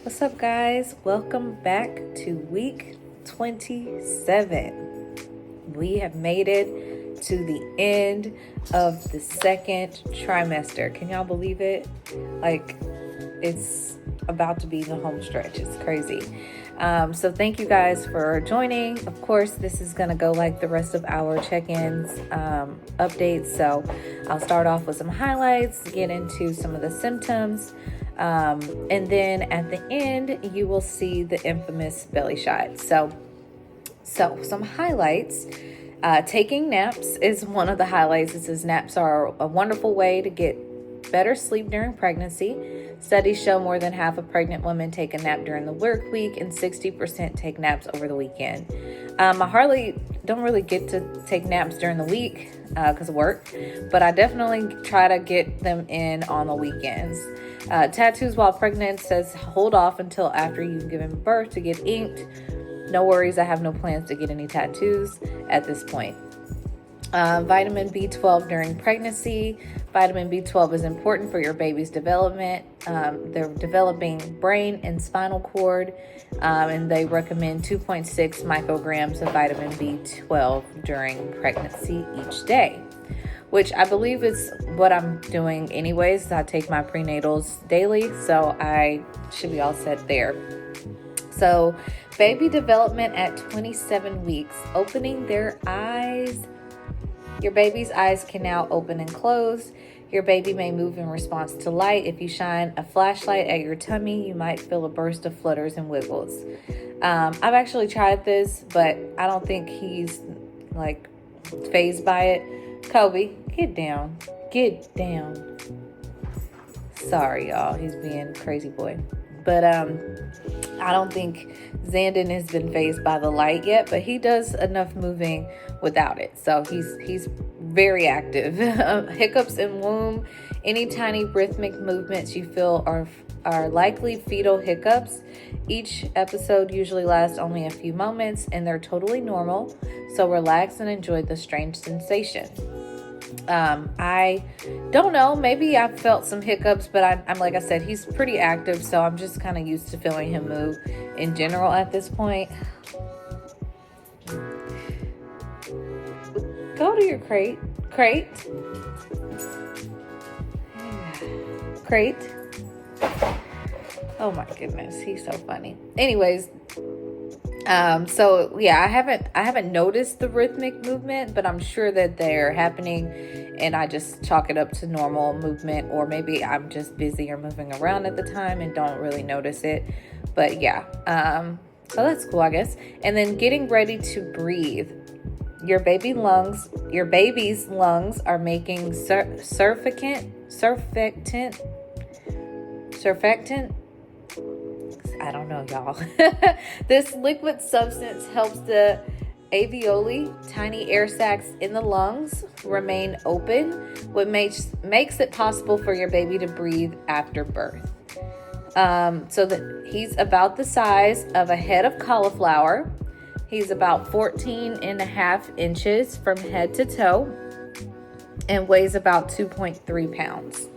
What's up, guys? Welcome back to week 27. We have made it to the end of the second trimester. Can y'all believe it? It's about to be the home stretch. It's crazy. So thank you guys for joining. Of course, this is going to go like the rest of our check-ins, updates. So I'll start off with some highlights, get into some of the symptoms, and then at the end, you will see the infamous belly shot. So some highlights. Taking naps is one of the highlights. It says naps are a wonderful way to get better sleep during pregnancy. Studies show more than half of pregnant women take a nap during the work week and 60% take naps over the weekend. I don't really get to take naps during the week because of work, but I definitely try to get them in on the weekends. Tattoos while pregnant says hold off until after you've given birth to get inked. No worries, I have no plans to get any tattoos at this point. Vitamin B12 during pregnancy. Vitamin B12 is important for your baby's development. They're developing brain and spinal cord, and they recommend 2.6 micrograms of vitamin B12 during pregnancy each day, which I believe is what I'm doing anyways. I take my prenatals daily, so I should be all set there. So, baby development at 27 weeks, opening their eyes. Your baby's eyes can now open and close. Your baby may move in response to light. If you shine a flashlight at your tummy, you might feel a burst of flutters and wiggles. I've actually tried this, but I don't think he's like fazed by it. Kobe, get down. Get down. Sorry, y'all. He's being crazy boy. But I don't think Zandon has been fazed by the light yet, but he does enough moving without it. So he's very active. Hiccups in womb. Any tiny rhythmic movements you feel are likely fetal hiccups. Each episode usually lasts only a few moments and they're totally normal. So relax and enjoy the strange sensation. I don't know, maybe I've felt some hiccups, but I'm like I said, he's pretty active, so I'm just kind of used to feeling him move in general at this point. Go to your crate. Oh my goodness, he's so funny. Anyways, so yeah, I haven't noticed the rhythmic movement, but I'm sure that they're happening and I just chalk it up to normal movement, or maybe I'm just busy or moving around at the time and don't really notice it. But yeah, so that's cool, I guess. And then getting ready to breathe. Your baby's lungs are making surfactant. I don't know, y'all. This liquid substance helps the alveoli, tiny air sacs in the lungs, remain open, what makes it possible for your baby to breathe after birth. So that he's about the size of a head of cauliflower. He's about 14.5 inches from head to toe and weighs about 2.3 pounds.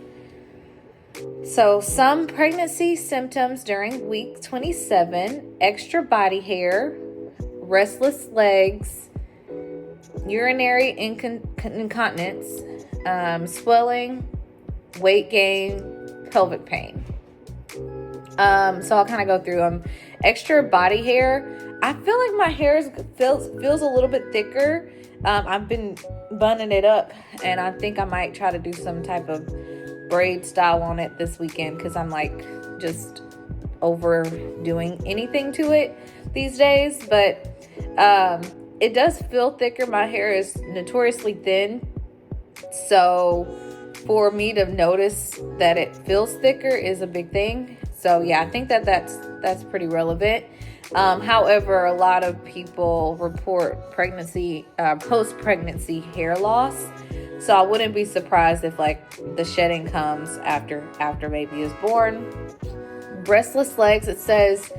So some pregnancy symptoms during week 27, extra body hair, restless legs, urinary incontinence, swelling, weight gain, pelvic pain. So I'll kind of go through them. Extra body hair. I feel like my hair feels a little bit thicker. I've been bunning it up, and I think I might try to do some type of braid style on it this weekend because I'm like just overdoing anything to it these days. But it does feel thicker. My hair is notoriously thin, so for me to notice that it feels thicker is a big thing. So yeah, I think that's pretty relevant. However, a lot of people report post-pregnancy hair loss. So I wouldn't be surprised if like the shedding comes after baby is born. Restless legs, it says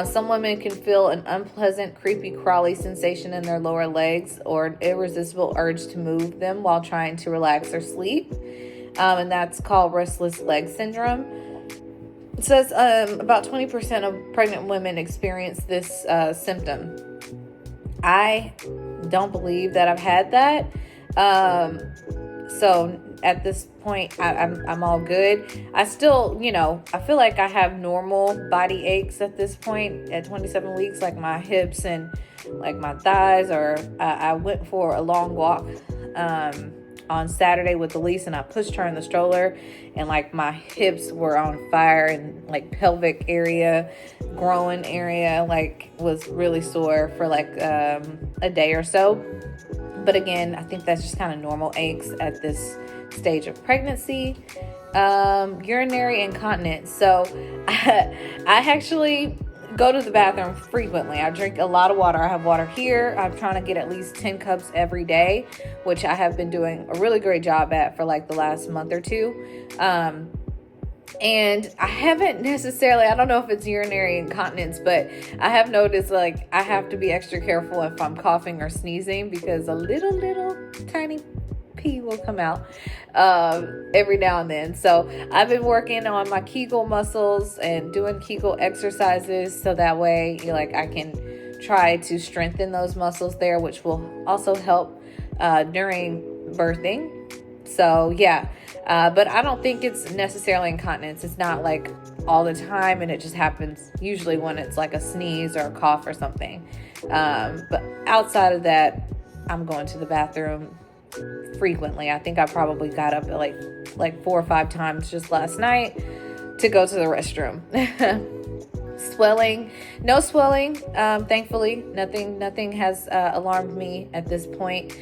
some women can feel an unpleasant, creepy, crawly sensation in their lower legs or an irresistible urge to move them while trying to relax or sleep. And that's called restless leg syndrome. It says about 20% of pregnant women experience this symptom. I don't believe that I've had that. So at this point, I'm all good. I still, I feel like I have normal body aches at this point at 27 weeks, like my hips and like my thighs. Or I went for a long walk on Saturday with Elise, and I pushed her in the stroller, and like my hips were on fire, and like pelvic area, groin area, like was really sore for like a day or so. But again, I think that's just kind of normal aches at this stage of pregnancy. Urinary incontinence. So I actually go to the bathroom frequently. I drink a lot of water. I have water here. I'm trying to get at least 10 cups every day, which I have been doing a really great job at for like the last month or two. And I haven't necessarily, I don't know if it's urinary incontinence, but I have noticed like I have to be extra careful if I'm coughing or sneezing, because a little tiny pee will come out every now and then. So I've been working on my Kegel muscles and doing Kegel exercises, so that way I can try to strengthen those muscles there, which will also help during birthing. So yeah, but I don't think it's necessarily incontinence. It's not like all the time, and it just happens usually when it's like a sneeze or a cough or something. But outside of that, I'm going to the bathroom frequently. I think I probably got up at like 4 or 5 times just last night to go to the restroom. Swelling, no swelling. Thankfully, nothing has alarmed me at this point.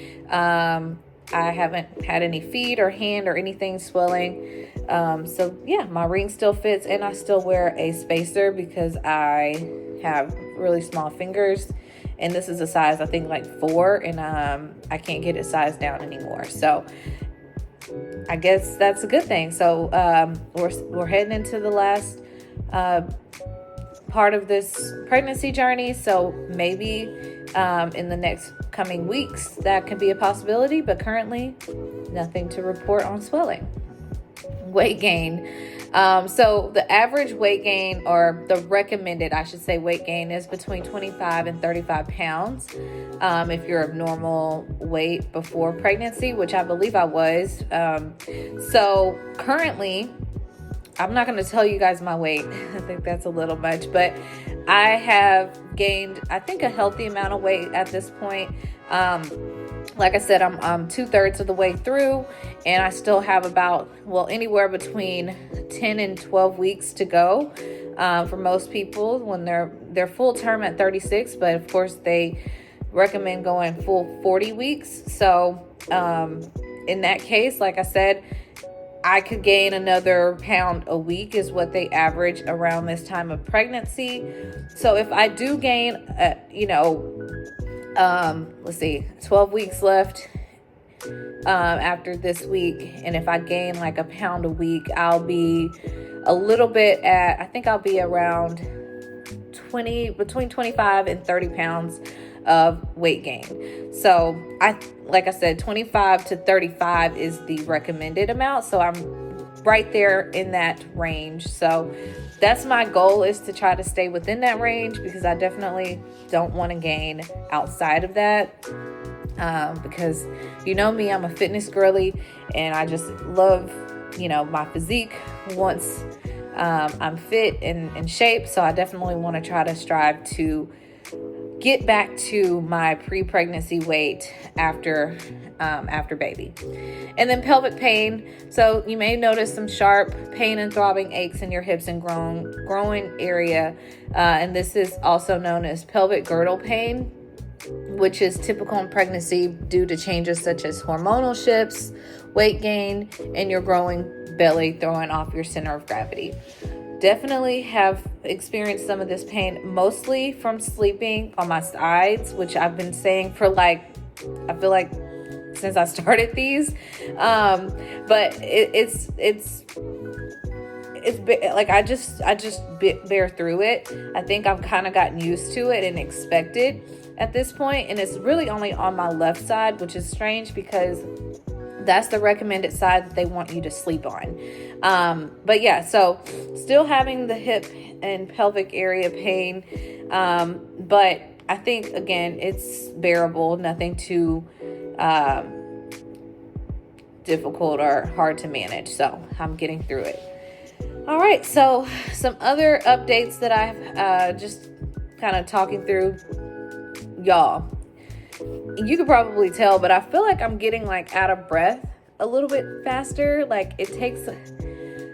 I haven't had any feet or hand or anything swelling. So yeah, my ring still fits, and I still wear a spacer because I have really small fingers, and this is a size, I think, like 4, and I can't get it sized down anymore. So I guess that's a good thing. So we're heading into the last part of this pregnancy journey. So maybe in the next coming weeks, that could be a possibility, but currently nothing to report on swelling. Weight gain. So the average weight gain, or the recommended, I should say, weight gain is between 25 and 35 pounds. If you're of normal weight before pregnancy, which I believe I was. So currently, I'm not going to tell you guys my weight. I think that's a little much, but I have gained, I think, a healthy amount of weight at this point. Like I said, I'm 2/3 of the way through, and I still have about, anywhere between 10 and 12 weeks to go. For most people, when they're full term at 36, but of course they recommend going full 40 weeks. So in that case, like I said, I could gain another pound a week is what they average around this time of pregnancy. So if I do gain, let's see, 12 weeks left after this week, and if I gain like a pound a week, I'll be a little bit I think I'll be around between 25 and 30 pounds of weight gain. So like I said, 25 to 35 is the recommended amount. So I'm right there in that range. So that's my goal, is to try to stay within that range, because I definitely don't want to gain outside of that. Because you know me, I'm a fitness girly, and I just love, my physique once I'm fit and in shape. So I definitely want to try to strive to get back to my pre-pregnancy weight after baby. And then pelvic pain. So you may notice some sharp pain and throbbing aches in your hips and groin area. And this is also known as pelvic girdle pain, which is typical in pregnancy due to changes such as hormonal shifts, weight gain, and your growing belly throwing off your center of gravity. Definitely have experienced some of this pain, mostly from sleeping on my sides, which I've been saying for I feel like since I started these. But it's like I just bear through it. I think I've kind of gotten used to it and expected at this point, and it's really only on my left side, which is strange because That's the recommended side that they want you to sleep on. But yeah, so still having the hip and pelvic area pain. But I think, again, it's bearable, nothing too difficult or hard to manage. So I'm getting through it. All right, so some other updates that I've just kind of talking through. Y'all, you could probably tell, but I feel like I'm getting like out of breath a little bit faster. Like it takes,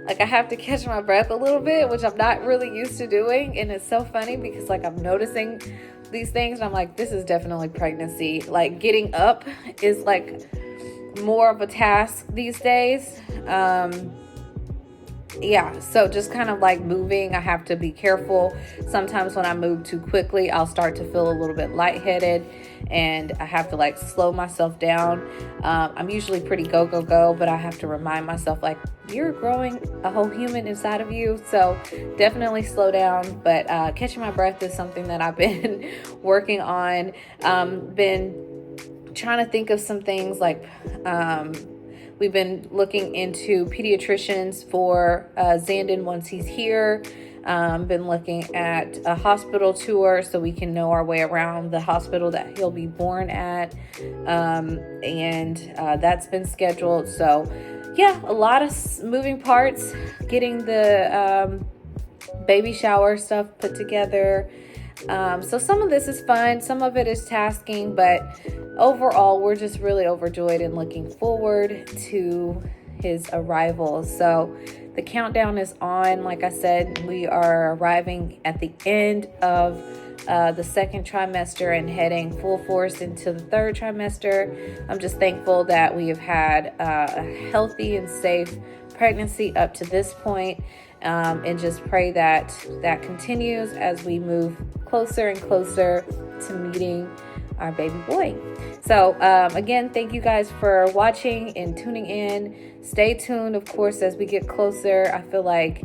like I have to catch my breath a little bit, which I'm not really used to doing. And it's so funny because like I'm noticing these things and I'm like, this is definitely pregnancy. Like getting up is like more of a task these days. Yeah, so just kind of like moving, I have to be careful. Sometimes when I move too quickly, I'll start to feel a little bit lightheaded and I have to like slow myself down. I'm usually pretty go, but I have to remind myself like, you're growing a whole human inside of you. So definitely slow down. But catching my breath is something that I've been working on. Been trying to think of some things like, we've been looking into pediatricians for Zandon once he's here. Been looking at a hospital tour so we can know our way around the hospital that he'll be born at. And that's been scheduled. So yeah, a lot of moving parts, getting the baby shower stuff put together. So some of this is fun, some of it is tasking, but overall we're just really overjoyed and looking forward to his arrival. So the countdown is on. Like I said, we are arriving at the end of the second trimester and heading full force into the third trimester. I'm just thankful that we have had a healthy and safe pregnancy up to this point. And just pray that that continues as we move closer and closer to meeting our baby boy. So again, thank you guys for watching and tuning in. Stay tuned, of course, as we get closer. I feel like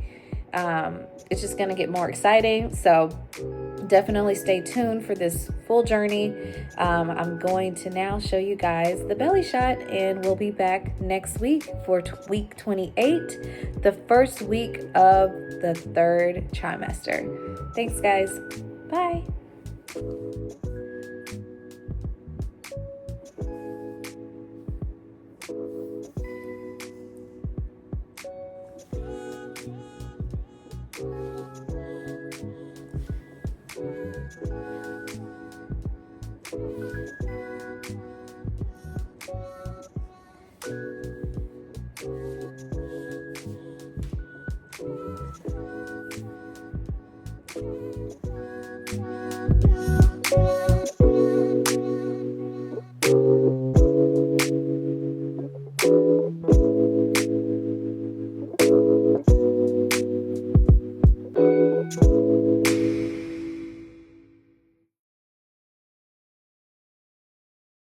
it's just going to get more exciting. So definitely stay tuned for this full journey. I'm going to now show you guys the belly shot, and we'll be back next week for week 28, the first week of the third trimester. Thanks, guys. Bye.